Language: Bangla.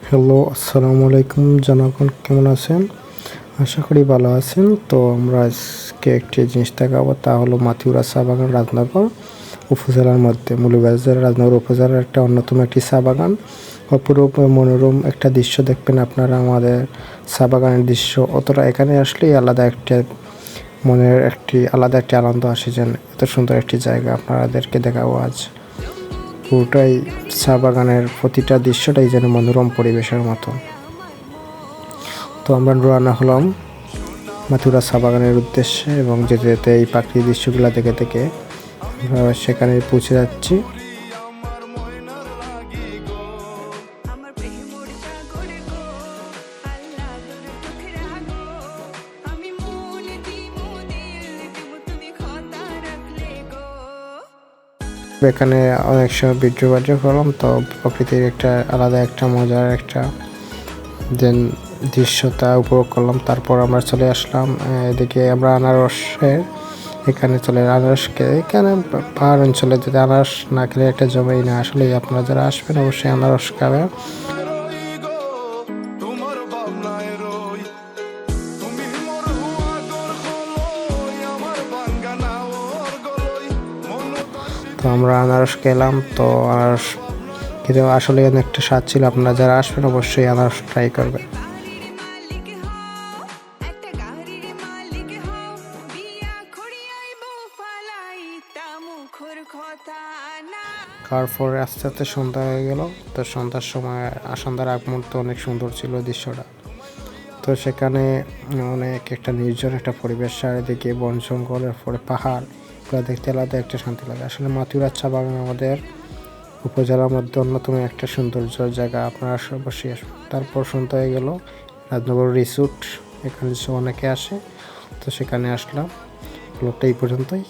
হ্যালো, আসসালামু আলাইকুম জনগণ, কেমন আছেন? আশা করি ভালো আছেন। তো আমরা আজকে একটি জিনিস দেখাবো, তা হলো মাথিউরা চা বাগান, রাজনগর উপজেলার মধ্যে। মৌলভীবাজার রাজনগর উপজেলার একটা অন্যতম একটি চা বাগান। অপরূপ মনোরম একটা দৃশ্য দেখবেন আপনারা। আমাদের চা বাগানের দৃশ্য অতটা এখানে আসলেই মনের আলাদা একটি আনন্দ আসে, যেন এত সুন্দর একটি জায়গা আপনাদেরকে দেখাবো আজ। পুরোটাই চা বাগানের প্রতিটা দৃশ্যটাই যেন মনোরম পরিবেশের মতো। তো আমরা রওনা হলাম মাথুরা চা বাগানের উদ্দেশ্যে, এবং যেতে যেতে এই প্রাকৃতিক দৃশ্যগুলো দেখে দেখে আমরা সেখানে পৌঁছে যাচ্ছি। এখানে অনেক সময় ভিডিও করলাম, তো প্রকৃতির একটা আলাদা একটা মজার একটা দৃশ্যতা উপভোগ করলাম। তারপর আমরা চলে আসলাম এদিকে। আমরা এখানে পাহাড় অঞ্চলে যদি আনারস না খেলে একটা জমেই না। আসলে আপনারা যারা আসবেন অবশ্যই আনারস খাবেন। তো আমরা আনারস খেলাম। তো আনারস খেতে আসলে অনেকটা স্বাদ ছিল। আপনারা যারা আসবেন অবশ্যই আনারস ট্রাই করবেন। খাওয়ার পরে আস্তে আস্তে সন্ধ্যা হয়ে গেল। তো সন্ধ্যার আগ মুহূর্তে অনেক সুন্দর ছিল দৃশ্যটা। তো সেখানে অনেক একটা নির্জন একটা পরিবেশ, চারিদিকে বন জঙ্গলের পরে পাহাড়, এগুলো দেখতে আলাদা একটা শান্তি লাগে। আসলে মাথিউরা চা বাগান আমাদের উপজেলার মধ্যে অন্যতম একটা সৌন্দর্য জায়গা, আপনারা অবশ্যই আসবেন। তারপর সন্ধ্যা হয়ে গেল। রাজনগর রিসোর্ট, এখানে অনেকে আসে, তো সেখানে আসলাম। ব্লগটা এই পর্যন্তই।